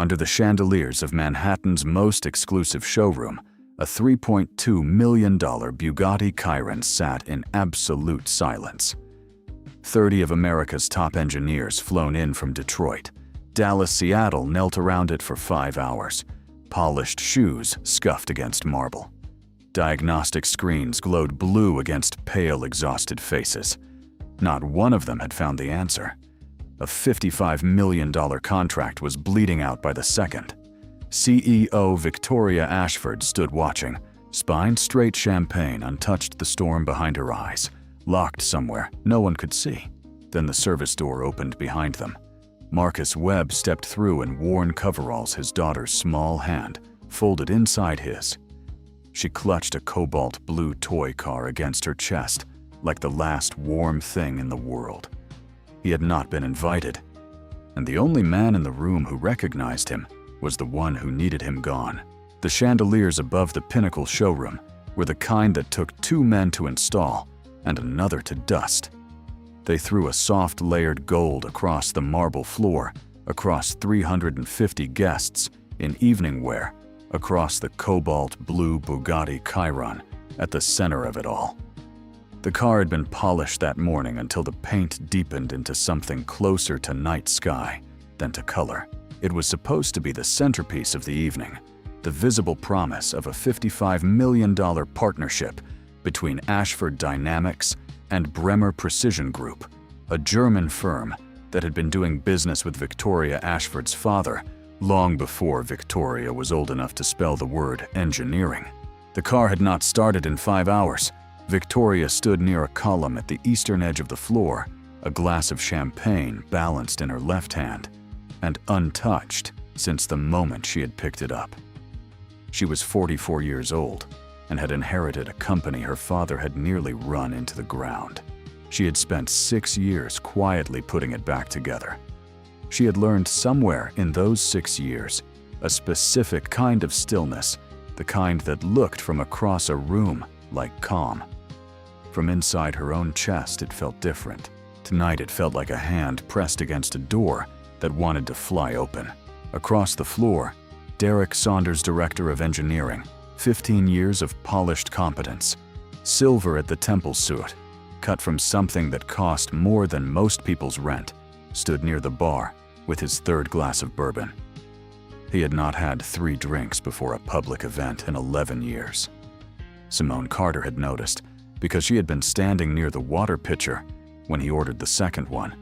Under the chandeliers of Manhattan's most exclusive showroom, a $3.2 million Bugatti Chiron sat in absolute silence. 30 of America's top engineers flown in from Detroit, Dallas, Seattle knelt around it for 5 hours. Polished shoes scuffed against marble. Diagnostic screens glowed blue against pale, exhausted faces. Not one of them had found the answer. A $55 million contract was bleeding out by the second. CEO Victoria Ashford stood watching, spine-straight champagne untouched the storm behind her eyes, locked somewhere no one could see. Then the service door opened behind them. Marcus Webb stepped through in worn coveralls, his daughter's small hand folded inside his. She clutched a cobalt blue toy car against her chest, like the last warm thing in the world. He had not been invited, and the only man in the room who recognized him was the one who needed him gone. The chandeliers above the pinnacle showroom were the kind that took 2 men to install and another to dust. They threw a soft layered gold across the marble floor, across 350 guests in evening wear, across the cobalt blue Bugatti Chiron at the center of it all. The car had been polished that morning until the paint deepened into something closer to night sky than to color. It was supposed to be the centerpiece of the evening, the visible promise of a $55 million partnership between Ashford Dynamics and Bremer Precision Group, a German firm that had been doing business with Victoria Ashford's father long before Victoria was old enough to spell the word engineering. The car had not started in 5 hours. Victoria stood near a column at the eastern edge of the floor, a glass of champagne balanced in her left hand, and untouched since the moment she had picked it up. She was 44 years old and had inherited a company her father had nearly run into the ground. She had spent 6 years quietly putting it back together. She had learned somewhere in those 6 years a specific kind of stillness, the kind that looked from across a room like calm. From inside her own chest, it felt different. Tonight, it felt like a hand pressed against a door that wanted to fly open. Across the floor, Derek Saunders, Director of Engineering, 15 years of polished competence, silver at the temple suit, cut from something that cost more than most people's rent, stood near the bar with his 3rd glass of bourbon. He had not had 3 drinks before a public event in 11 years. Simone Carter had noticed, because she had been standing near the water pitcher when he ordered the 2nd one,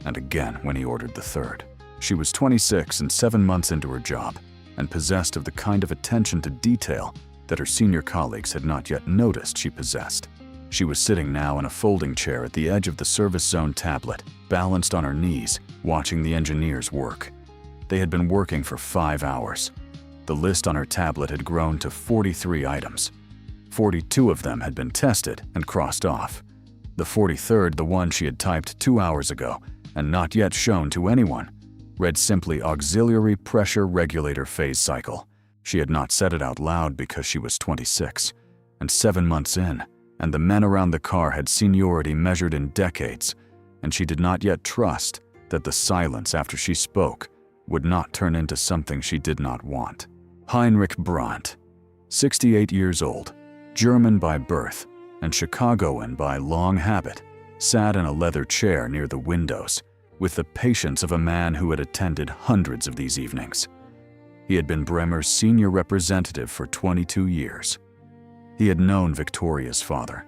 and again when he ordered the 3rd. She was 26 and 7 months into her job, and possessed of the kind of attention to detail that her senior colleagues had not yet noticed she possessed. She was sitting now in a folding chair at the edge of the service zone tablet, balanced on her knees, watching the engineers work. They had been working for 5 hours. The list on her tablet had grown to 43 items. 42 of them had been tested and crossed off. The 43rd, the one she had typed 2 hours ago and not yet shown to anyone, read simply Auxiliary Pressure Regulator Phase Cycle. She had not said it out loud because she was 26, and 7 months in, and the men around the car had seniority measured in decades, and she did not yet trust that the silence after she spoke would not turn into something she did not want. Heinrich Brandt, 68 years old, German by birth and Chicagoan by long habit, sat in a leather chair near the windows with the patience of a man who had attended hundreds of these evenings. He had been Bremer's senior representative for 22 years. He had known Victoria's father.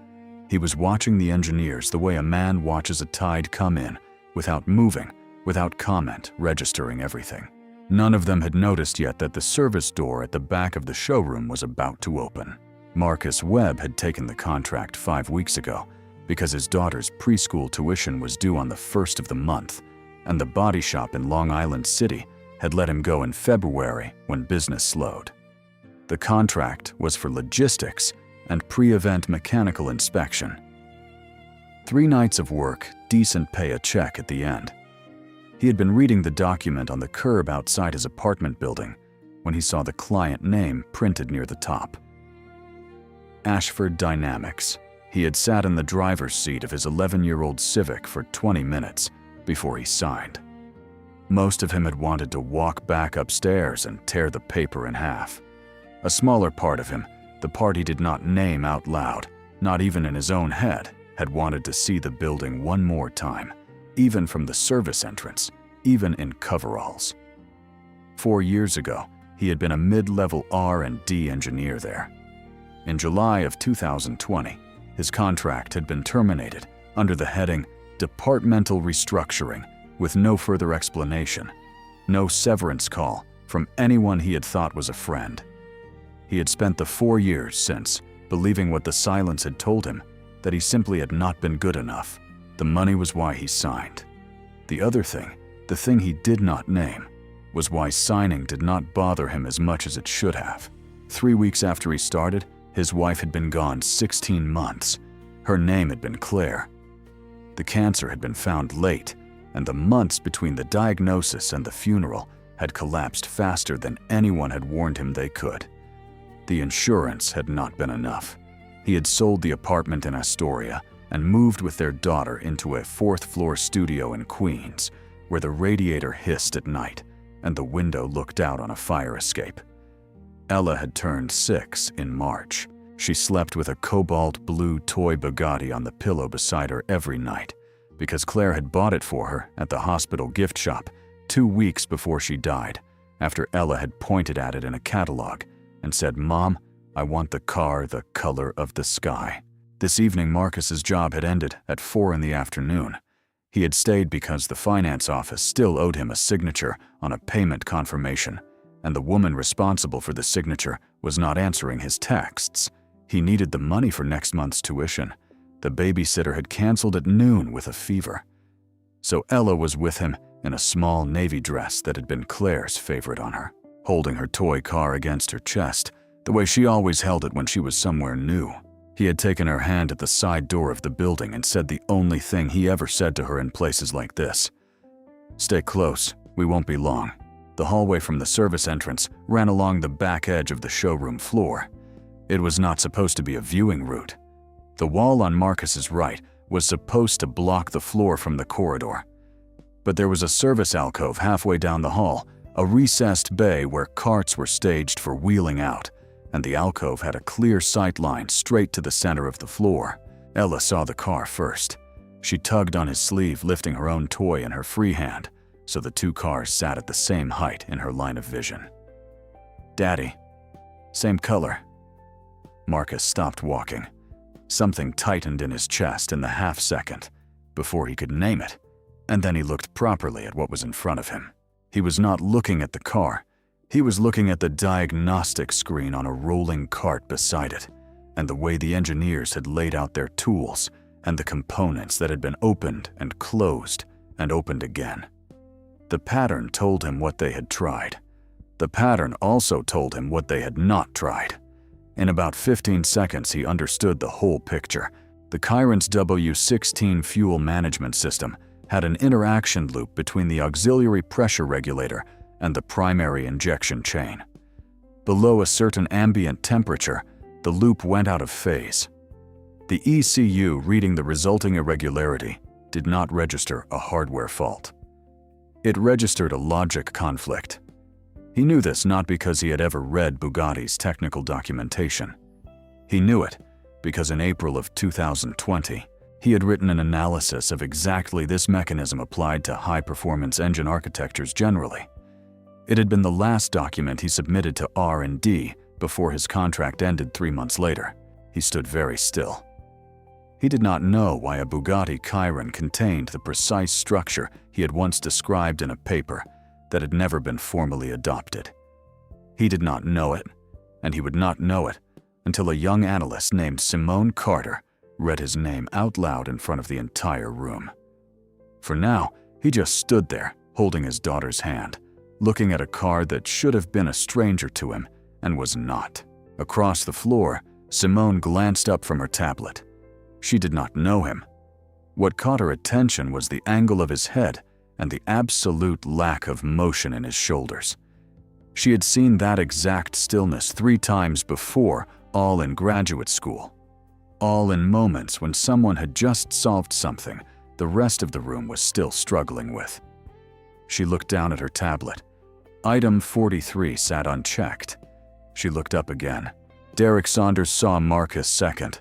He was watching the engineers the way a man watches a tide come in, without moving, without comment, registering everything. None of them had noticed yet that the service door at the back of the showroom was about to open. Marcus Webb had taken the contract 5 weeks ago because his daughter's preschool tuition was due on the 1st of the month, and the body shop in Long Island City had let him go in February when business slowed. The contract was for logistics and pre-event mechanical inspection. 3 nights of work, decent pay, a check at the end. He had been reading the document on the curb outside his apartment building when he saw the client name printed near the top. Ashford Dynamics. He had sat in the driver's seat of his 11-year-old Civic for 20 minutes before he signed. Most of him had wanted to walk back upstairs and tear the paper in half. A smaller part of him, the part he did not name out loud, not even in his own head, had wanted to see the building one more time, even from the service entrance, even in coveralls. 4 years ago, he had been a mid-level R&D engineer there. In July of 2020, his contract had been terminated under the heading Departmental Restructuring with no further explanation, no severance call from anyone he had thought was a friend. He had spent the 4 years since believing what the silence had told him, that he simply had not been good enough. The money was why he signed. The other thing, the thing he did not name, was why signing did not bother him as much as it should have. 3 weeks after he started, his wife had been gone 16 months. Her name had been Claire. The cancer had been found late, and the months between the diagnosis and the funeral had collapsed faster than anyone had warned him they could. The insurance had not been enough. He had sold the apartment in Astoria and moved with their daughter into a 4th-floor studio in Queens, where the radiator hissed at night and the window looked out on a fire escape. Ella had turned 6 in March. She slept with a cobalt blue toy Bugatti on the pillow beside her every night because Claire had bought it for her at the hospital gift shop 2 weeks before she died, after Ella had pointed at it in a catalog and said, "Mom, I want the car the color of the sky." This evening, Marcus's job had ended at 4 in the afternoon. He had stayed because the finance office still owed him a signature on a payment confirmation, and the woman responsible for the signature was not answering his texts. He needed the money for next month's tuition. The babysitter had canceled at noon with a fever. So Ella was with him in a small navy dress that had been Claire's favorite on her, holding her toy car against her chest, the way she always held it when she was somewhere new. He had taken her hand at the side door of the building and said the only thing he ever said to her in places like this: "Stay close, we won't be long." The hallway from the service entrance ran along the back edge of the showroom floor. It was not supposed to be a viewing route. The wall on Marcus's right was supposed to block the floor from the corridor. But there was a service alcove halfway down the hall, a recessed bay where carts were staged for wheeling out, and the alcove had a clear sight line straight to the center of the floor. Ella saw the car first. She tugged on his sleeve, lifting her own toy in her free hand, so the 2 cars sat at the same height in her line of vision. "Daddy, same color." Marcus stopped walking. Something tightened in his chest in the half-second before he could name it, and then he looked properly at what was in front of him. He was not looking at the car. He was looking at the diagnostic screen on a rolling cart beside it, and the way the engineers had laid out their tools and the components that had been opened and closed and opened again. The pattern told him what they had tried. The pattern also told him what they had not tried. In about 15 seconds, he understood the whole picture. The Chiron's W16 fuel management system had an interaction loop between the auxiliary pressure regulator and the primary injection chain. Below a certain ambient temperature, the loop went out of phase. The ECU reading the resulting irregularity did not register a hardware fault. It registered a logic conflict. He knew this not because he had ever read Bugatti's technical documentation. He knew it because in April of 2020, he had written an analysis of exactly this mechanism applied to high-performance engine architectures generally. It had been the last document he submitted to R&D before his contract ended 3 months later. He stood very still. He did not know why a Bugatti Chiron contained the precise structure he had once described in a paper that had never been formally adopted. He did not know it, and he would not know it until a young analyst named Simone Carter read his name out loud in front of the entire room. For now, he just stood there, holding his daughter's hand, looking at a car that should have been a stranger to him and was not. Across the floor, Simone glanced up from her tablet. She did not know him. What caught her attention was the angle of his head and the absolute lack of motion in his shoulders. She had seen that exact stillness 3 times before, all in graduate school. All in moments when someone had just solved something the rest of the room was still struggling with. She looked down at her tablet. Item 43 sat unchecked. She looked up again. Derek Saunders saw Marcus second.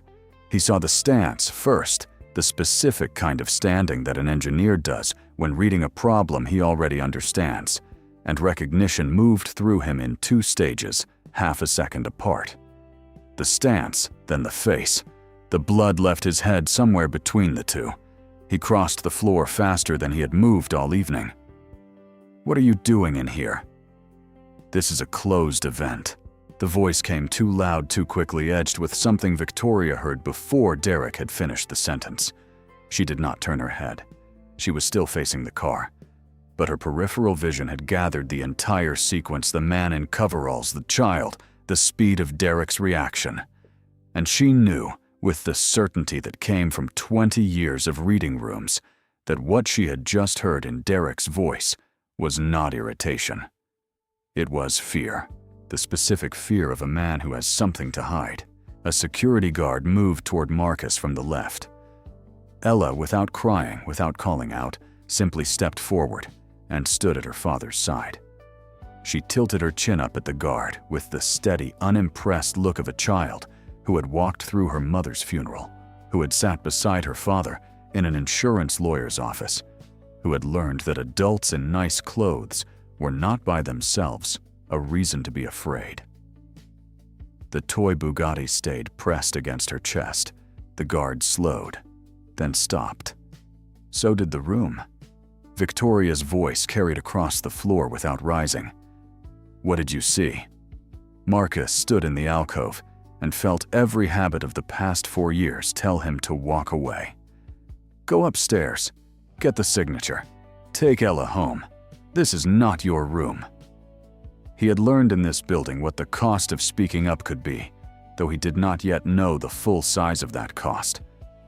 He saw the stance first, the specific kind of standing that an engineer does when reading a problem he already understands, and recognition moved through him in 2 stages, half a second apart. The stance, then the face. The blood left his head somewhere between the two. He crossed the floor faster than he had moved all evening. "What are you doing in here?" "This is a closed event." The voice came too loud, too quickly edged with something Victoria heard before Derek had finished the sentence. She did not turn her head. She was still facing the car. But her peripheral vision had gathered the entire sequence, the man in coveralls, the child, the speed of Derek's reaction. And she knew, with the certainty that came from 20 years of reading rooms, that what she had just heard in Derek's voice was not irritation. It was fear. The specific fear of a man who has something to hide. A security guard moved toward Marcus from the left. Ella, without crying, without calling out, simply stepped forward and stood at her father's side. She tilted her chin up at the guard with the steady, unimpressed look of a child who had walked through her mother's funeral, who had sat beside her father in an insurance lawyer's office, who had learned that adults in nice clothes were not by themselves a reason to be afraid. The toy Bugatti stayed pressed against her chest. The guard slowed, then stopped. So did the room. Victoria's voice carried across the floor without rising. "What did you see?" Marcus stood in the alcove and felt every habit of the past 4 years tell him to walk away. "Go upstairs. Get the signature. Take Ella home. This is not your room." He had learned in this building what the cost of speaking up could be, though he did not yet know the full size of that cost.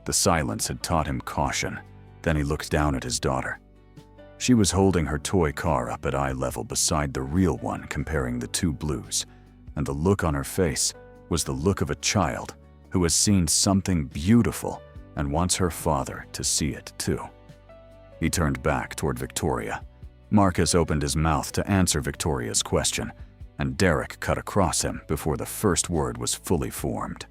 The silence had taught him caution. Then he looked down at his daughter. She was holding her toy car up at eye level beside the real one, comparing the 2 blues, and the look on her face was the look of a child who has seen something beautiful and wants her father to see it too. He turned back toward Victoria. Marcus opened his mouth to answer Victoria's question, and Derek cut across him before the first word was fully formed.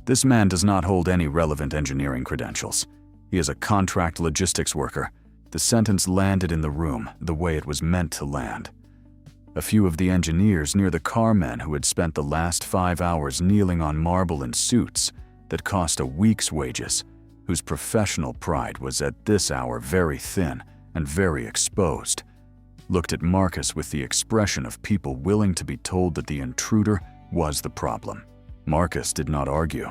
"This man does not hold any relevant engineering credentials. He is a contract logistics worker." The sentence landed in the room the way it was meant to land. A few of the engineers near the carmen who had spent the last 5 hours kneeling on marble in suits that cost a week's wages, whose professional pride was at this hour very thin and very exposed, looked at Marcus with the expression of people willing to be told that the intruder was the problem. Marcus did not argue.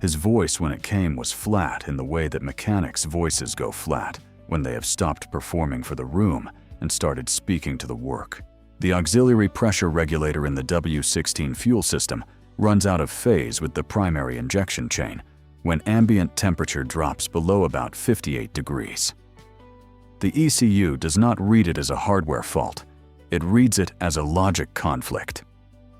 His voice, when it came, was flat in the way that mechanics' voices go flat when they have stopped performing for the room and started speaking to the work. The auxiliary pressure regulator in the W16 fuel system runs out of phase with the primary injection chain when ambient temperature drops below about 58 degrees. The ECU does not read it as a hardware fault. It reads it as a logic conflict.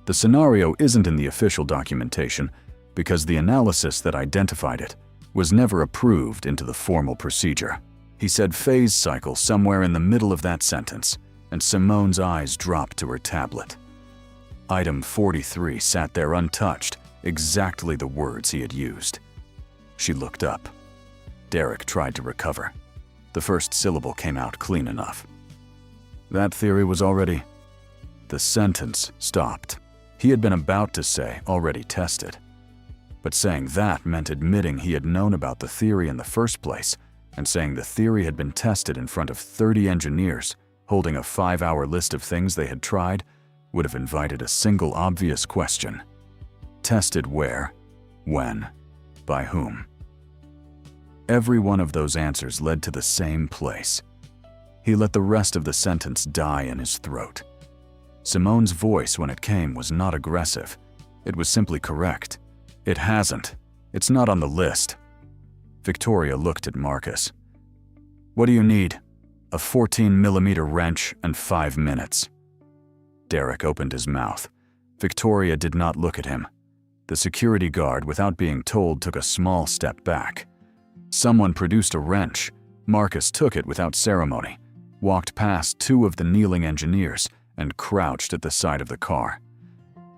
The scenario isn't in the official documentation because the analysis that identified it was never approved into the formal procedure. He said phase cycle somewhere in the middle of that sentence, and Simone's eyes dropped to her tablet. Item 43 sat there untouched, exactly the words he had used. She looked up. Derek tried to recover. The first syllable came out clean enough. That theory was already... The sentence stopped. He had been about to say already tested. But saying that meant admitting he had known about the theory in the first place, and saying the theory had been tested in front of 30 engineers, holding a 5-hour list of things they had tried, would have invited a single obvious question. Tested where? When? By whom? Every one of those answers led to the same place. He let the rest of the sentence die in his throat. Simone's voice, when it came, was not aggressive. It was simply correct. It hasn't. It's not on the list. Victoria looked at Marcus. What do you need? A 14mm wrench and 5 minutes. Derek opened his mouth. Victoria did not look at him. The security guard, without being told, took a small step back. Someone produced a wrench. Marcus took it without ceremony. walked past two of the kneeling engineers, and crouched at the side of the car.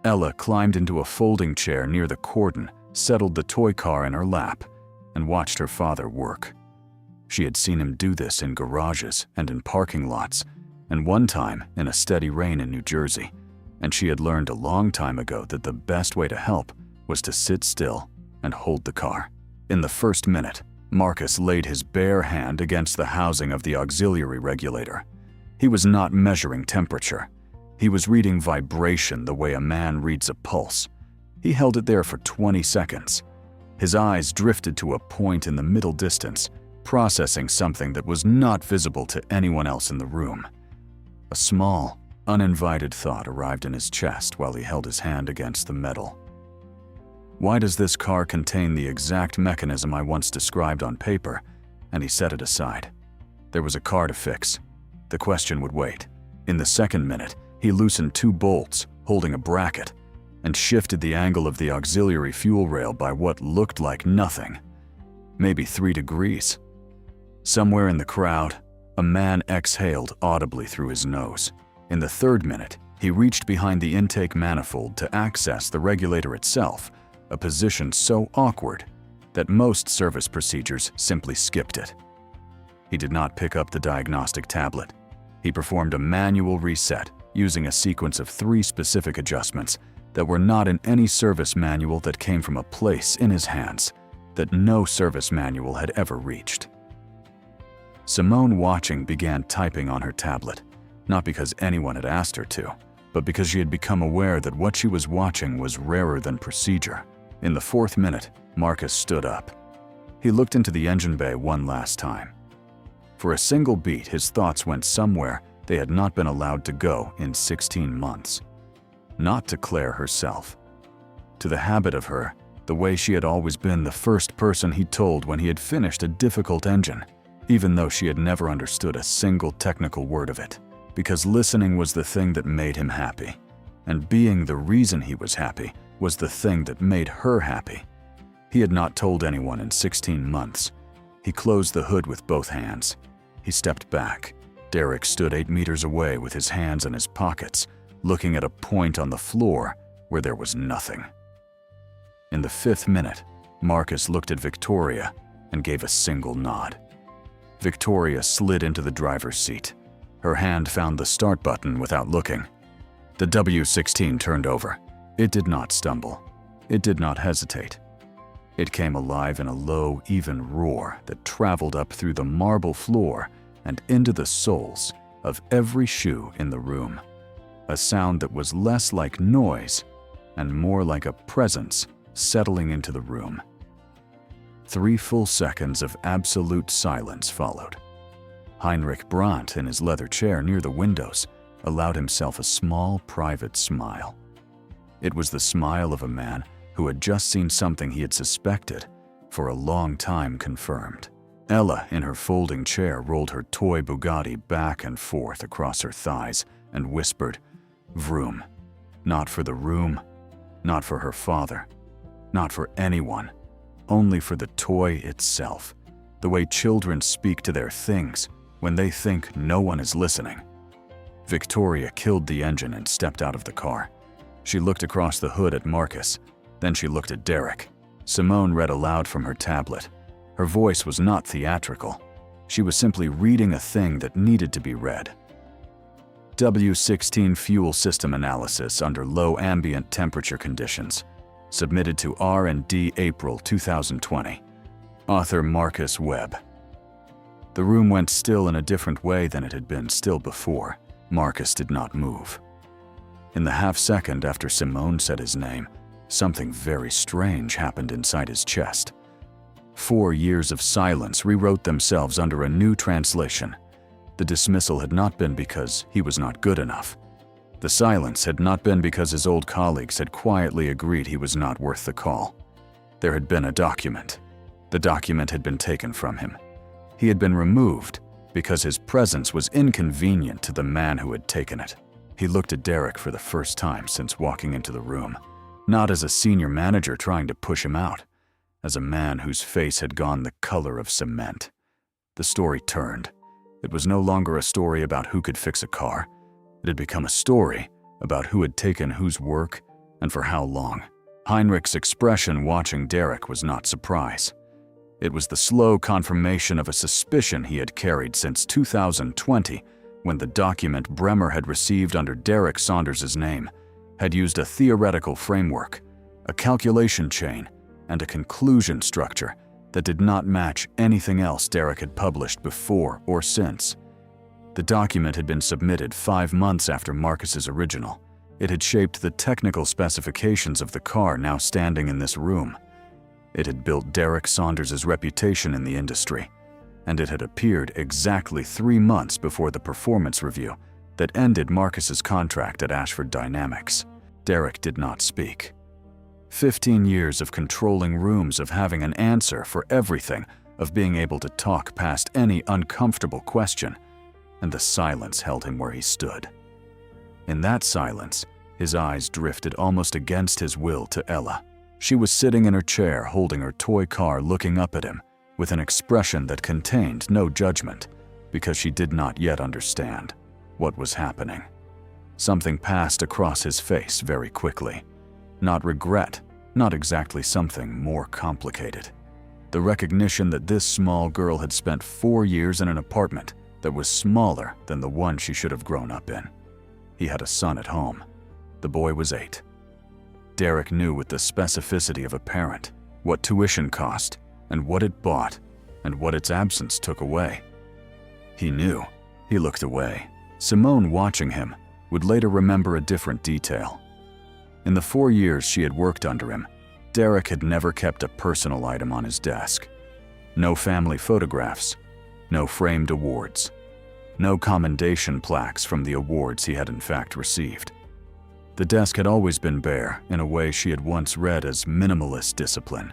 Ella climbed into a folding chair near the cordon, settled the toy car in her lap, and watched her father work. She had seen him do this in garages and in parking lots, and one time in a steady rain in New Jersey, and she had learned a long time ago that the best way to help was to sit still and hold the car. In the first minute, Marcus laid his bare hand against the housing of the auxiliary regulator. He was not measuring temperature. He was reading vibration the way a man reads a pulse. He held it there for 20 seconds. His eyes drifted to a point in the middle distance, processing something that was not visible to anyone else in the room. A small, uninvited thought arrived in his chest while he held his hand against the metal. Why does this car contain the exact mechanism I once described on paper? And he set it aside. There was a car to fix. The question would wait. In the second minute, he loosened two bolts, holding a bracket, and shifted the angle of the auxiliary fuel rail by what looked like nothing. Maybe 3 degrees. Somewhere in the crowd, a man exhaled audibly through his nose. In the third minute, he reached behind the intake manifold to access the regulator itself, a position so awkward that most service procedures simply skipped it. He did not pick up the diagnostic tablet. He performed a manual reset using a sequence of 3 specific adjustments that were not in any service manual that came from a place in his hands that no service manual had ever reached. Simone, watching, began typing on her tablet, not because anyone had asked her to, but because she had become aware that what she was watching was rarer than procedure. In the 4th minute, Marcus stood up. He looked into the engine bay one last time. For a single beat, his thoughts went somewhere they had not been allowed to go in 16 months. Not to Claire herself. To the habit of her, the way she had always been the first person he told when he had finished a difficult engine, even though she had never understood a single technical word of it, because listening was the thing that made him happy, and being the reason he was happy was the thing that made her happy. He had not told anyone in 16 months. He closed the hood with both hands. He stepped back. Derek stood 8 meters away with his hands in his pockets, looking at a point on the floor where there was nothing. In the 5th minute, Marcus looked at Victoria and gave a single nod. Victoria slid into the driver's seat. Her hand found the start button without looking. The W16 turned over. It did not stumble. It did not hesitate. It came alive in a low, even roar that traveled up through the marble floor and into the soles of every shoe in the room. A sound that was less like noise and more like a presence settling into the room. 3 full seconds of absolute silence followed. Heinrich Brandt, in his leather chair near the windows, allowed himself a small, private smile. It was the smile of a man who had just seen something he had suspected for a long time confirmed. Ella, in her folding chair, rolled her toy Bugatti back and forth across her thighs and whispered, "Vroom." Not for the room, not for her father, not for anyone, only for the toy itself, the way children speak to their things when they think no one is listening. Victoria killed the engine and stepped out of the car. She looked across the hood at Marcus, then she looked at Derek. Simone read aloud from her tablet. Her voice was not theatrical. She was simply reading a thing that needed to be read. W16 fuel system analysis under low ambient temperature conditions. Submitted to R&D April 2020. Author Marcus Webb. The room went still in a different way than it had been still before. Marcus did not move. In the half-second after Simone said his name, something very strange happened inside his chest. 4 years of silence rewrote themselves under a new translation. The dismissal had not been because he was not good enough. The silence had not been because his old colleagues had quietly agreed he was not worth the call. There had been a document. The document had been taken from him. He had been removed because his presence was inconvenient to the man who had taken it. He looked at Derek for the first time since walking into the room, not as a senior manager trying to push him out, as a man whose face had gone the color of cement. The story turned. It was no longer a story about who could fix a car. It had become a story about who had taken whose work and for how long. Heinrich's expression watching Derek was not surprise. It was the slow confirmation of a suspicion he had carried since 2020, when the document Bremer had received under Derek Saunders' name had used a theoretical framework, a calculation chain, and a conclusion structure that did not match anything else Derek had published before or since. The document had been submitted 5 months after Marcus's original. It had shaped the technical specifications of the car now standing in this room. It had built Derek Saunders' reputation in the industry, and it had appeared exactly 3 months before the performance review that ended Marcus's contract at Ashford Dynamics. Derek did not speak. 15 years of controlling rooms, of having an answer for everything, of being able to talk past any uncomfortable question, and the silence held him where he stood. In that silence, his eyes drifted almost against his will to Ella. She was sitting in her chair holding her toy car, looking up at him with an expression that contained no judgment, because she did not yet understand what was happening. Something passed across his face very quickly. Not regret, not exactly something more complicated. The recognition that this small girl had spent 4 years in an apartment that was smaller than the one she should have grown up in. He had a son at home. The boy was 8. Derek knew with the specificity of a parent what tuition cost and what it bought and what its absence took away. He knew. He looked away. Simone, watching him, would later remember a different detail. In the 4 years she had worked under him, Derek had never kept a personal item on his desk. No family photographs, no framed awards, no commendation plaques from the awards he had in fact received. The desk had always been bare in a way she had once read as minimalist discipline.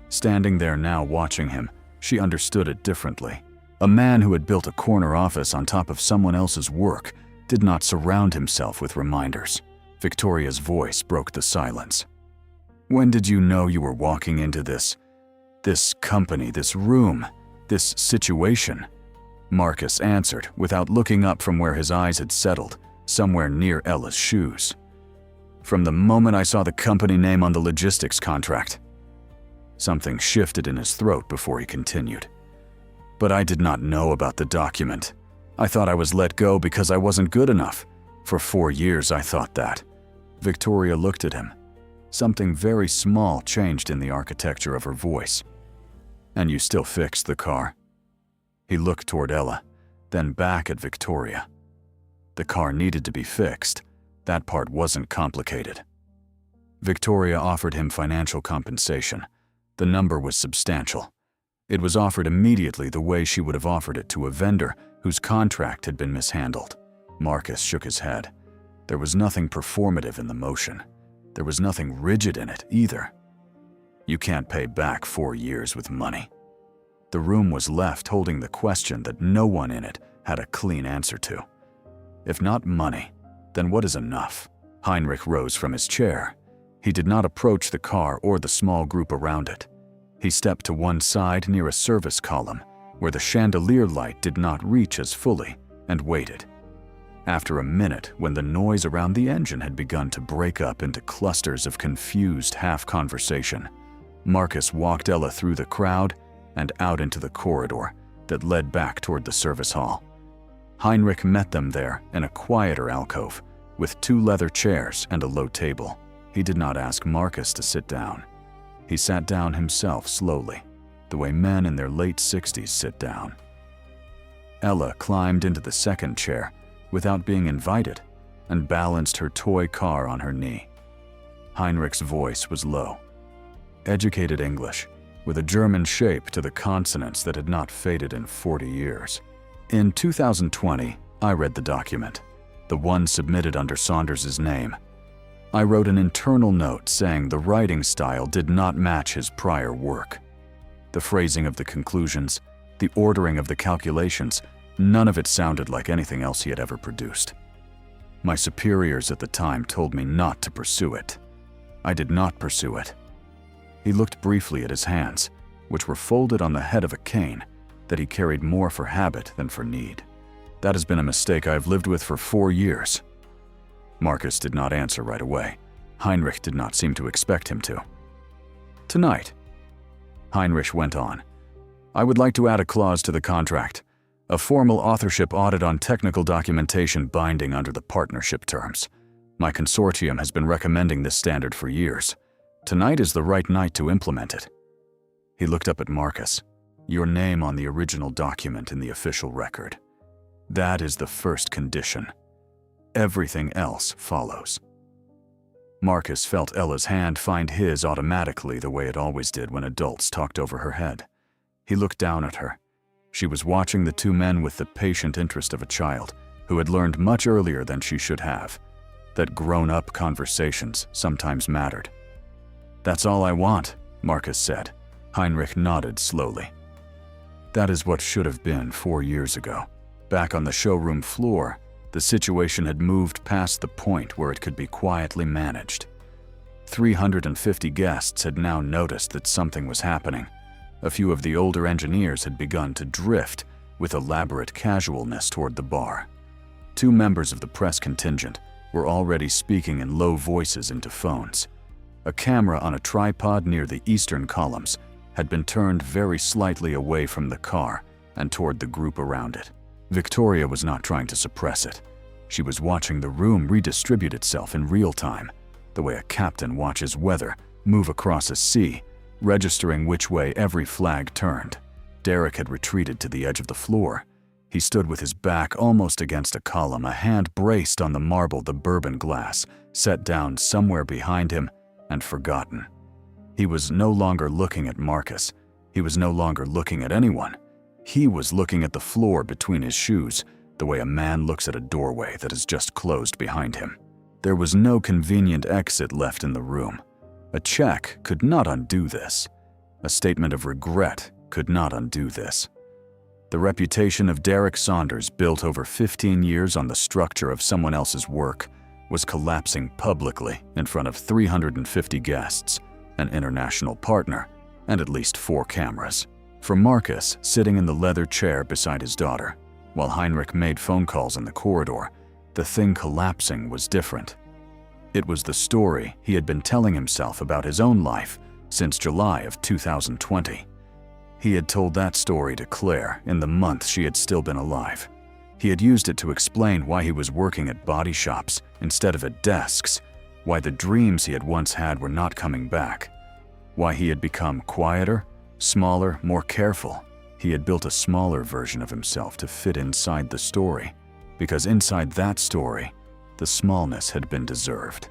Standing there now watching him, she understood it differently. A man who had built a corner office on top of someone else's work did not surround himself with reminders. Victoria's voice broke the silence. "When did you know you were walking into this company, this room, this situation?" Marcus answered without looking up from where his eyes had settled, somewhere near Ella's shoes. "From the moment I saw the company name on the logistics contract." Something shifted in his throat before he continued. "But I did not know about the document. I thought I was let go because I wasn't good enough. For 4 years I thought that." Victoria looked at him. Something very small changed in the architecture of her voice. "And you still fixed the car?" He looked toward Ella, then back at Victoria. The car needed to be fixed. That part wasn't complicated. Victoria offered him financial compensation. The number was substantial. It was offered immediately the way she would have offered it to a vendor whose contract had been mishandled. Marcus shook his head. There was nothing performative in the motion. There was nothing rigid in it either. You can't pay back 4 years with money. The room was left holding the question that no one in it had a clean answer to. If not money, then what is enough? Heinrich rose from his chair. He did not approach the car or the small group around it. He stepped to one side near a service column, where the chandelier light did not reach as fully, and waited. After a minute, when the noise around the engine had begun to break up into clusters of confused half-conversation, Marcus walked Ella through the crowd and out into the corridor that led back toward the service hall. Heinrich met them there in a quieter alcove, with 2 leather chairs and a low table. He did not ask Marcus to sit down. He sat down himself slowly, the way men in their late 60s sit down. Ella climbed into the second chair without being invited and balanced her toy car on her knee. Heinrich's voice was low. Educated English, with a German shape to the consonants that had not faded in 40 years. In 2020, I read the document, the one submitted under Saunders' name. I wrote an internal note saying the writing style did not match his prior work. The phrasing of the conclusions, the ordering of the calculations, none of it sounded like anything else he had ever produced. My superiors at the time told me not to pursue it. I did not pursue it. He looked briefly at his hands, which were folded on the head of a cane, that he carried more for habit than for need. That has been a mistake I've lived with for 4 years. Marcus did not answer right away. Heinrich did not seem to expect him to. Tonight, Heinrich went on, I would like to add a clause to the contract, a formal authorship audit on technical documentation binding under the partnership terms. My consortium has been recommending this standard for years. Tonight is the right night to implement it. He looked up at Marcus. Your name on the original document in the official record. That is the first condition. Everything else follows. Marcus felt Ella's hand find his automatically the way it always did when adults talked over her head. He looked down at her. She was watching the two men with the patient interest of a child who had learned much earlier than she should have, that grown-up conversations sometimes mattered. That's all I want, Marcus said. Heinrich nodded slowly. That is what should have been 4 years ago. Back on the showroom floor, the situation had moved past the point where it could be quietly managed. 350 guests had now noticed that something was happening. A few of the older engineers had begun to drift with elaborate casualness toward the bar. 2 members of the press contingent were already speaking in low voices into phones. A camera on a tripod near the eastern columns had been turned very slightly away from the car and toward the group around it. Victoria was not trying to suppress it. She was watching the room redistribute itself in real time, the way a captain watches weather move across a sea, registering which way every flag turned. Derek had retreated to the edge of the floor. He stood with his back almost against a column, a hand braced on the marble, the bourbon glass, set down somewhere behind him and forgotten. He was no longer looking at Marcus. He was no longer looking at anyone. He was looking at the floor between his shoes, the way a man looks at a doorway that has just closed behind him. There was no convenient exit left in the room. A check could not undo this. A statement of regret could not undo this. The reputation of Derek Saunders, built over 15 years on the structure of someone else's work, was collapsing publicly in front of 350 guests, an international partner, and at least 4 cameras. For Marcus, sitting in the leather chair beside his daughter, while Heinrich made phone calls in the corridor, the thing collapsing was different. It was the story he had been telling himself about his own life since July of 2020. He had told that story to Claire in the month she had still been alive. He had used it to explain why he was working at body shops instead of at desks, why the dreams he had once had were not coming back, why he had become quieter, smaller, more careful. He had built a smaller version of himself to fit inside the story, because inside that story, the smallness had been deserved.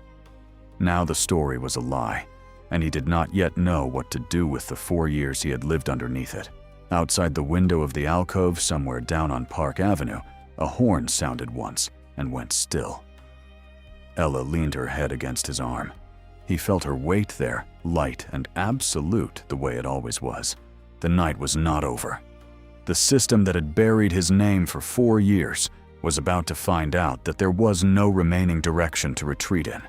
Now the story was a lie, and he did not yet know what to do with the 4 years he had lived underneath it. Outside the window of the alcove somewhere down on Park Avenue, a horn sounded once and went still. Ella leaned her head against his arm. He felt her weight there, light and absolute the way it always was. The night was not over. The system that had buried his name for 4 years was about to find out that there was no remaining direction to retreat in.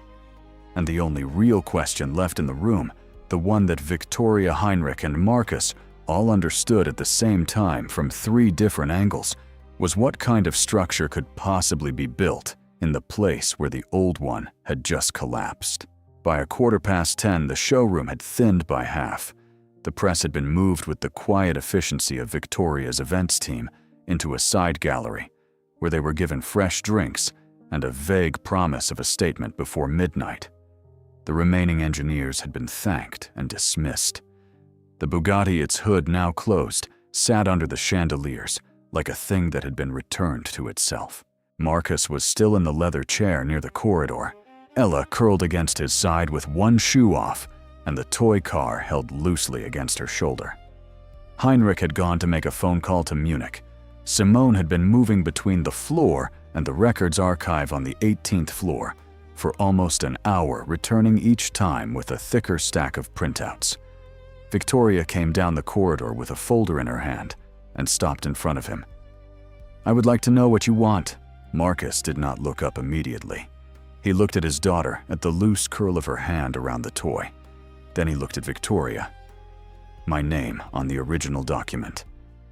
And the only real question left in the room, the one that Victoria, Heinrich, and Marcus all understood at the same time from 3 different angles, was what kind of structure could possibly be built in the place where the old one had just collapsed. By 10:15, the showroom had thinned by half. The press had been moved with the quiet efficiency of Victoria's events team into a side gallery, where they were given fresh drinks and a vague promise of a statement before midnight. The remaining engineers had been thanked and dismissed. The Bugatti, its hood now closed, sat under the chandeliers like a thing that had been returned to itself. Marcus was still in the leather chair near the corridor, Ella curled against his side with one shoe off, and the toy car held loosely against her shoulder. Heinrich had gone to make a phone call to Munich. Simone had been moving between the floor and the records archive on the 18th floor for almost an hour, returning each time with a thicker stack of printouts. Victoria came down the corridor with a folder in her hand and stopped in front of him. "I would like to know what you want." Marcus did not look up immediately. He looked at his daughter, at the loose curl of her hand around the toy. Then he looked at Victoria. "My name on the original document.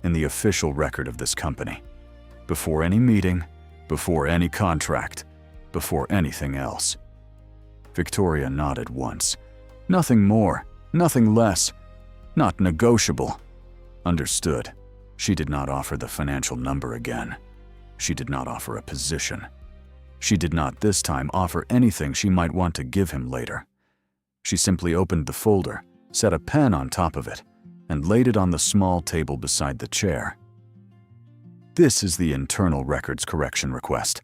in the official record of this company. Before any meeting, before any contract, before anything else. Victoria nodded once. Nothing more, nothing less. Not negotiable. Understood. She did not offer the financial number again. She did not offer a position. She did not this time offer anything she might want to give him later. She simply opened the folder, set a pen on top of it, and laid it on the small table beside the chair. This is the internal records correction request.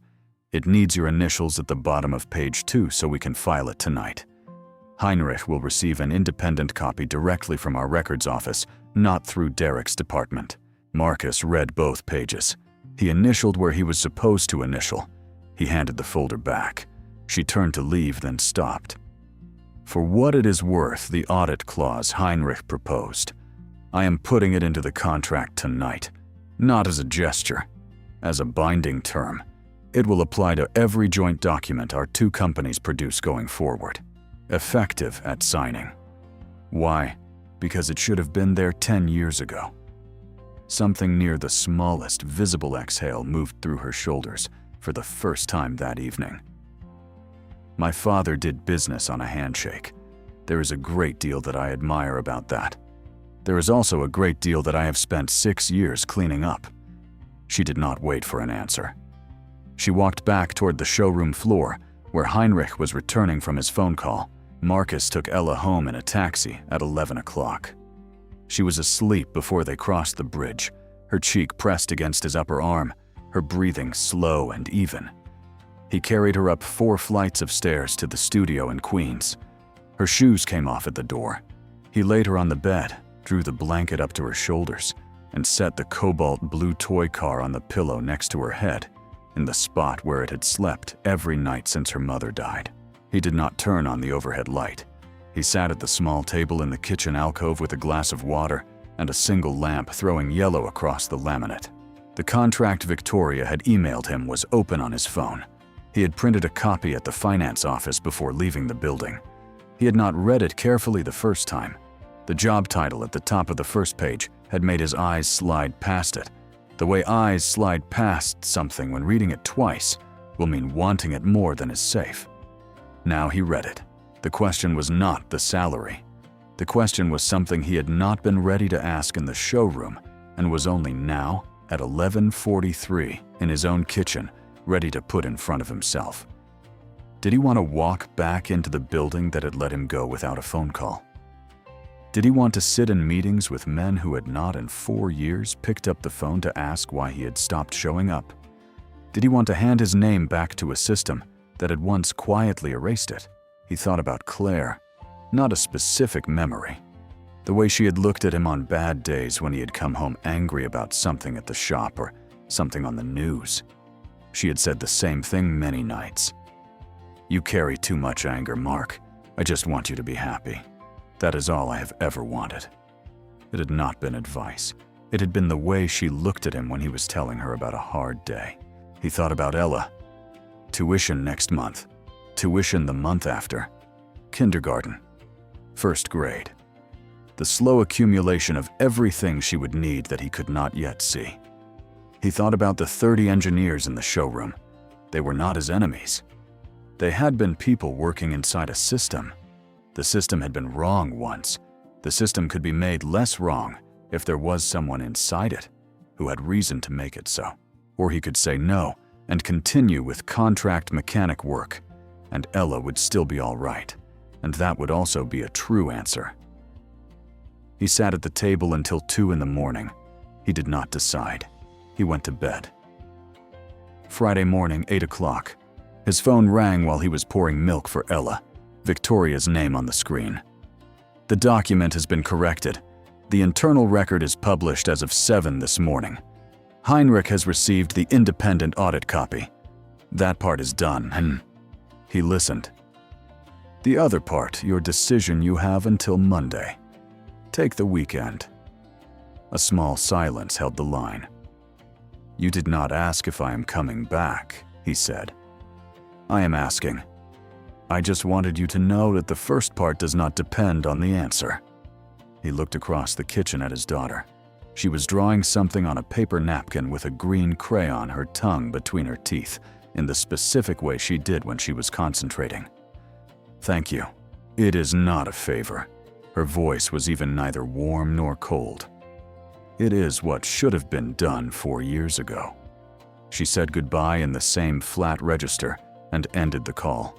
It needs your initials at the bottom of page 2 so we can file it tonight. Heinrich will receive an independent copy directly from our records office, not through Derek's department. Marcus read both pages. He initialed where he was supposed to initial. He handed the folder back. She turned to leave, then stopped. For what it is worth, the audit clause Heinrich proposed. I am putting it into the contract tonight, not as a gesture, as a binding term. It will apply to every joint document our two companies produce going forward, effective at signing. Why? Because it should have been there 10 years ago. Something near the smallest visible exhale moved through her shoulders for the first time that evening. My father did business on a handshake. There is a great deal that I admire about that. There is also a great deal that I have spent 6 years cleaning up. She did not wait for an answer. She walked back toward the showroom floor, where Heinrich was returning from his phone call. Marcus took Ella home in a taxi at 11 o'clock. She was asleep before they crossed the bridge, her cheek pressed against his upper arm, her breathing slow and even. He carried her up 4 flights of stairs to the studio in Queens. Her shoes came off at the door. He laid her on the bed, drew the blanket up to her shoulders, and set the cobalt blue toy car on the pillow next to her head, in the spot where it had slept every night since her mother died. He did not turn on the overhead light. He sat at the small table in the kitchen alcove with a glass of water and a single lamp throwing yellow across the laminate. The contract Victoria had emailed him was open on his phone. He had printed a copy at the finance office before leaving the building. He had not read it carefully the first time. The job title at the top of the first page had made his eyes slide past it. The way eyes slide past something when reading it twice will mean wanting it more than is safe. Now he read it. The question was not the salary. The question was something he had not been ready to ask in the showroom and was only now, at 11:43, in his own kitchen, ready to put in front of himself. Did he want to walk back into the building that had let him go without a phone call? Did he want to sit in meetings with men who had not in 4 years picked up the phone to ask why he had stopped showing up? Did he want to hand his name back to a system that had once quietly erased it? He thought about Claire, not a specific memory. The way she had looked at him on bad days when he had come home angry about something at the shop or something on the news. She had said the same thing many nights. "You carry too much anger, Mark. I just want you to be happy. That is all I have ever wanted." It had not been advice. It had been the way she looked at him when he was telling her about a hard day. He thought about Ella. Tuition next month. Tuition the month after. Kindergarten. First grade. The slow accumulation of everything she would need that he could not yet see. He thought about the 30 engineers in the showroom. They were not his enemies. They had been people working inside a system. The system had been wrong once. The system could be made less wrong if there was someone inside it who had reason to make it so. Or he could say no and continue with contract mechanic work, and Ella would still be all right, and that would also be a true answer. He sat at the table until 2 in the morning. He did not decide. He went to bed. Friday morning, 8 o'clock. His phone rang while he was pouring milk for Ella. Victoria's name on the screen. The document has been corrected. The internal record is published as of 7 this morning. Heinrich has received the independent audit copy. That part is done. He listened. The other part, your decision, you have until Monday. Take the weekend. A small silence held the line. You did not ask if I am coming back, he said. I am asking. I just wanted you to know that the first part does not depend on the answer. He looked across the kitchen at his daughter. She was drawing something on a paper napkin with a green crayon, her tongue between her teeth, in the specific way she did when she was concentrating. "Thank you. It is not a favor." Her voice was even neither warm nor cold. "It is what should have been done 4 years ago." She said goodbye in the same flat register and ended the call.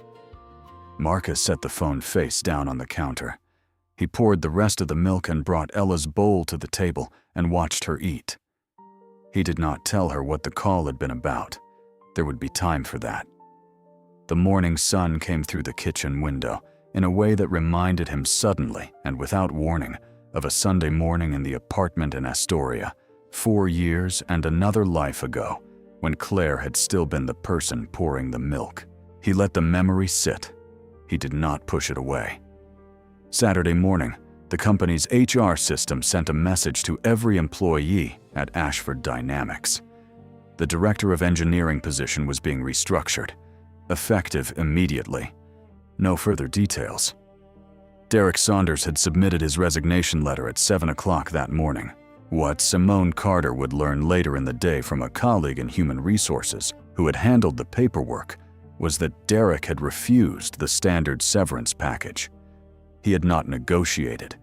Marcus set the phone face down on the counter. He poured the rest of the milk and brought Ella's bowl to the table and watched her eat. He did not tell her what the call had been about. There would be time for that. The morning sun came through the kitchen window in a way that reminded him suddenly and without warning of a Sunday morning in the apartment in Astoria, 4 years and another life ago, when Claire had still been the person pouring the milk. He let the memory sit. He did not push it away. Saturday morning, the company's HR system sent a message to every employee at Ashford Dynamics. The director of engineering position was being restructured, effective immediately. No further details. Derek Saunders had submitted his resignation letter at 7 o'clock that morning. What Simone Carter would learn later in the day from a colleague in human resources who had handled the paperwork was that Derek had refused the standard severance package. He had not negotiated.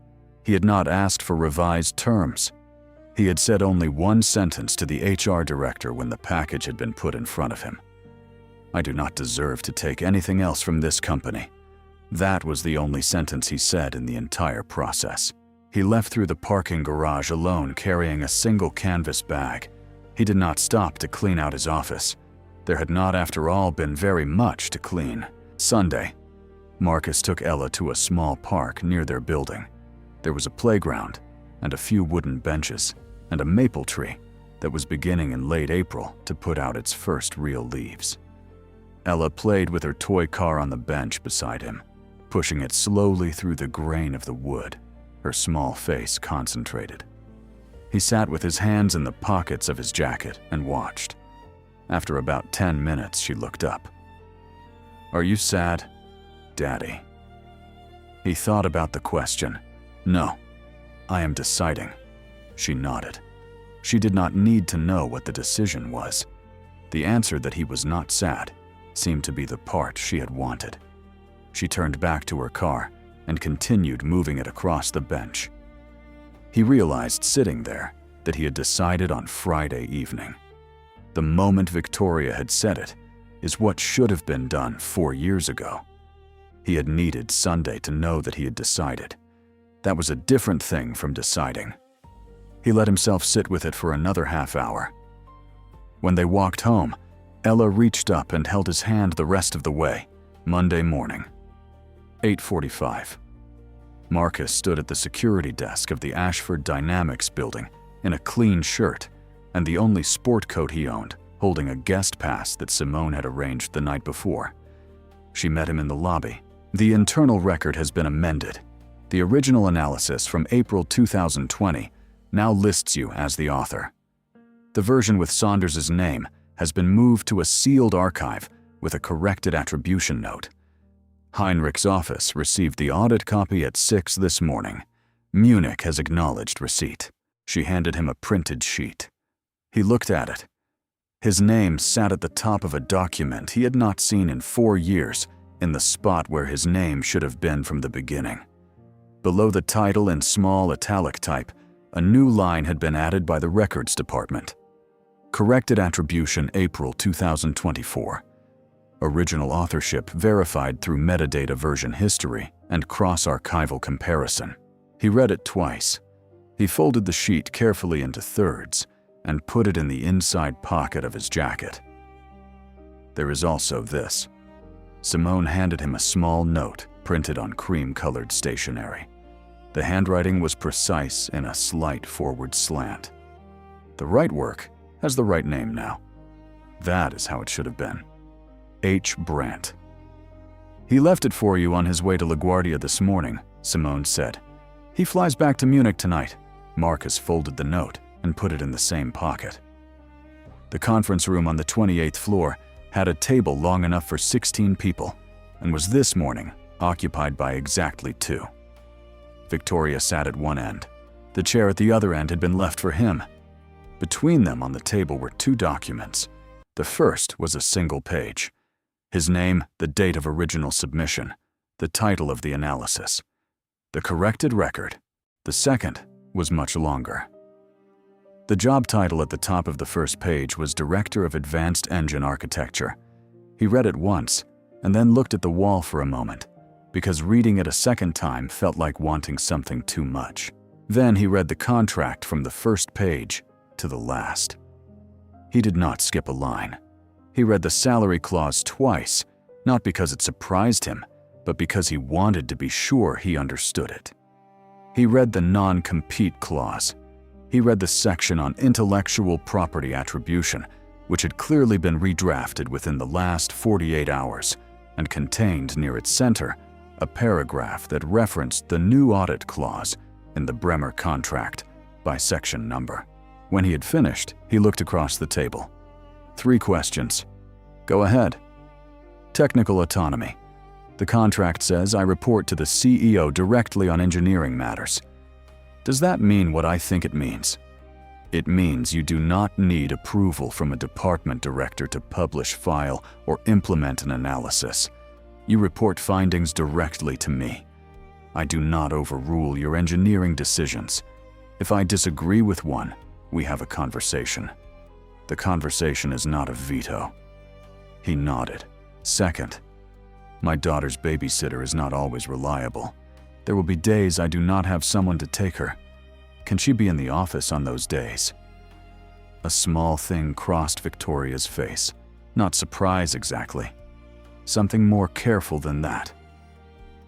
He had not asked for revised terms. He had said only one sentence to the HR director when the package had been put in front of him. "I do not deserve to take anything else from this company." That was the only sentence he said in the entire process. He left through the parking garage alone, carrying a single canvas bag. He did not stop to clean out his office. There had not, after all, been very much to clean. Sunday, Marcus took Ella to a small park near their building. There was a playground and a few wooden benches and a maple tree that was beginning in late April to put out its first real leaves. Ella played with her toy car on the bench beside him, pushing it slowly through the grain of the wood, her small face concentrated. He sat with his hands in the pockets of his jacket and watched. After about 10 minutes, she looked up. "Are you sad, Daddy?" He thought about the question. "No, I am deciding." She nodded. She did not need to know what the decision was. The answer that he was not sad seemed to be the part she had wanted. She turned back to her car and continued moving it across the bench. He realized sitting there that he had decided on Friday evening. The moment Victoria had said it is what should have been done 4 years ago. He had needed Sunday to know that he had decided. That was a different thing from deciding. He let himself sit with it for another half hour. When they walked home, Ella reached up and held his hand the rest of the way. Monday morning, 8:45. Marcus stood at the security desk of the Ashford Dynamics building in a clean shirt and the only sport coat he owned, holding a guest pass that Simone had arranged the night before. She met him in the lobby. "The internal record has been amended. The original analysis from April 2020 now lists you as the author. The version with Saunders' name has been moved to a sealed archive with a corrected attribution note. Heinrich's office received the audit copy at 6 this morning. Munich has acknowledged receipt." She handed him a printed sheet. He looked at it. His name sat at the top of a document he had not seen in 4 years, in the spot where his name should have been from the beginning. Below the title in small italic type, a new line had been added by the records department. Corrected attribution April 2024. Original authorship verified through metadata version history and cross-archival comparison. He read it twice. He folded the sheet carefully into thirds and put it in the inside pocket of his jacket. "There is also this." Simone handed him a small note printed on cream-colored stationery. The handwriting was precise in a slight forward slant. "The right work has the right name now. That is how it should have been. H. Brandt." "He left it for you on his way to LaGuardia this morning," Simone said. "He flies back to Munich tonight." Marcus folded the note and put it in the same pocket. The conference room on the 28th floor had a table long enough for 16 people and was this morning occupied by exactly 2. Victoria sat at one end. The chair at the other end had been left for him. Between them on the table were 2 documents. The first was a single page. His name, the date of original submission, the title of the analysis, the corrected record. The second was much longer. The job title at the top of the first page was Director of Advanced Engine Architecture. He read it once and then looked at the wall for a moment, because reading it a second time felt like wanting something too much. Then he read the contract from the first page to the last. He did not skip a line. He read the salary clause twice, not because it surprised him, but because he wanted to be sure he understood it. He read the non-compete clause. He read the section on intellectual property attribution, which had clearly been redrafted within the last 48 hours, and contained near its center a paragraph that referenced the new audit clause in the Bremer contract by section number. When he had finished, he looked across the table. 3 questions. Go ahead. Technical autonomy. The contract says I report to the CEO directly on engineering matters. Does that mean what I think it means? It means you do not need approval from a department director to publish, file, or implement an analysis. You report findings directly to me. I do not overrule your engineering decisions. If I disagree with one, we have a conversation. The conversation is not a veto. He nodded. Second, my daughter's babysitter is not always reliable. There will be days I do not have someone to take her. Can she be in the office on those days? A small thing crossed Victoria's face. Not surprise exactly. Something more careful than that.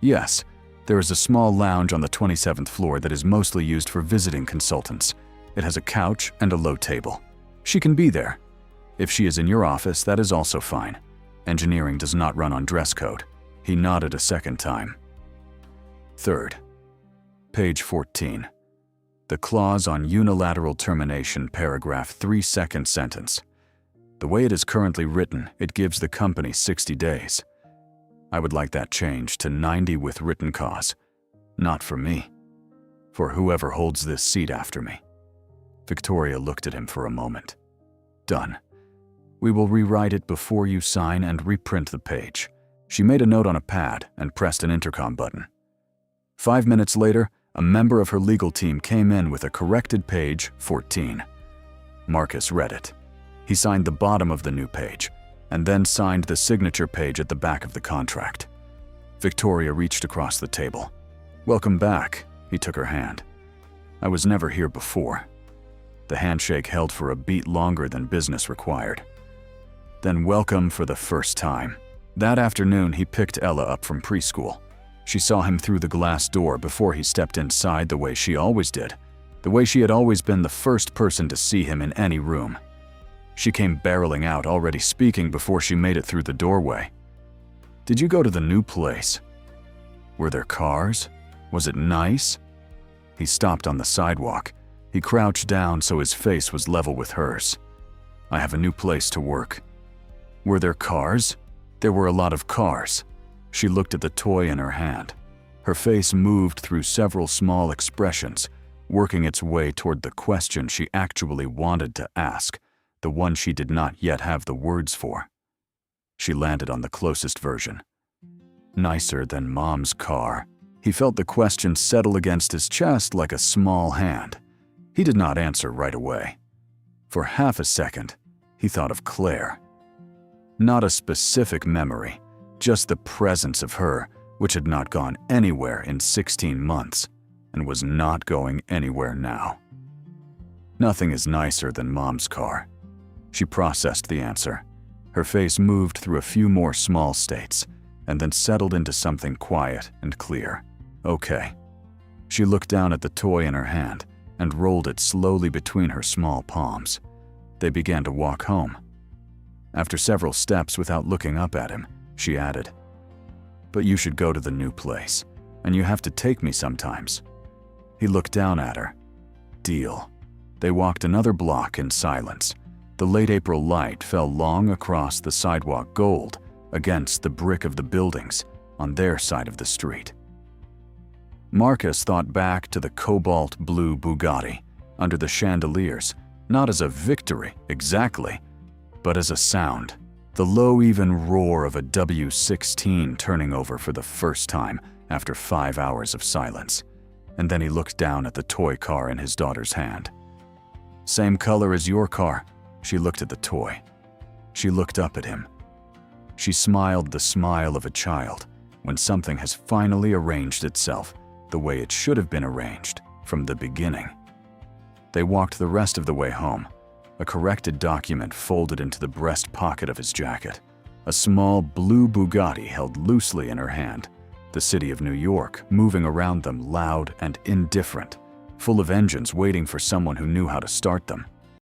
Yes, there is a small lounge on the 27th floor that is mostly used for visiting consultants. It has a couch and a low table. She can be there. If she is in your office, that is also fine. Engineering does not run on dress code. He nodded a second time. Third, page 14. The clause on unilateral termination, paragraph 3, second sentence. The way it is currently written, it gives the company 60 days. I would like that changed to 90 with written cause. Not for me. For whoever holds this seat after me. Victoria looked at him for a moment. Done. We will rewrite it before you sign and reprint the page. She made a note on a pad and pressed an intercom button. 5 minutes later, a member of her legal team came in with a corrected page 14. Marcus read it. He signed the bottom of the new page, and then signed the signature page at the back of the contract. Victoria reached across the table. Welcome back, he took her hand. I was never here before. The handshake held for a beat longer than business required. Then welcome for the first time. That afternoon, he picked Ella up from preschool. She saw him through the glass door before he stepped inside the way she always did, the way she had always been the first person to see him in any room. She came barreling out, already speaking before she made it through the doorway. Did you go to the new place? Were there cars? Was it nice? He stopped on the sidewalk. He crouched down so his face was level with hers. I have a new place to work. Were there cars? There were a lot of cars. She looked at the toy in her hand. Her face moved through several small expressions, working its way toward the question she actually wanted to ask, the one she did not yet have the words for. She landed on the closest version. Nicer than Mom's car. He felt the question settle against his chest like a small hand. He did not answer right away. For half a second, he thought of Claire. Not a specific memory, just the presence of her, which had not gone anywhere in 16 months, and was not going anywhere now. Nothing is nicer than Mom's car. She processed the answer. Her face moved through a few more small states, and then settled into something quiet and clear. Okay. She looked down at the toy in her hand and rolled it slowly between her small palms. They began to walk home. After several steps without looking up at him, she added, "But you should go to the new place, and you have to take me sometimes." He looked down at her. Deal. They walked another block in silence. The late April light fell long across the sidewalk, gold against the brick of the buildings on their side of the street. Marcus thought back to the cobalt blue Bugatti under the chandeliers, not as a victory exactly, but as a sound. The low, even roar of a W16 turning over for the first time after 5 hours of silence. And then he looked down at the toy car in his daughter's hand. "Same color as your car." She looked at the toy. She looked up at him. She smiled the smile of a child when something has finally arranged itself the way it should have been arranged from the beginning. They walked the rest of the way home, a corrected document folded into the breast pocket of his jacket, a small blue Bugatti held loosely in her hand, the city of New York moving around them loud and indifferent, full of engines waiting for someone who knew how to start them.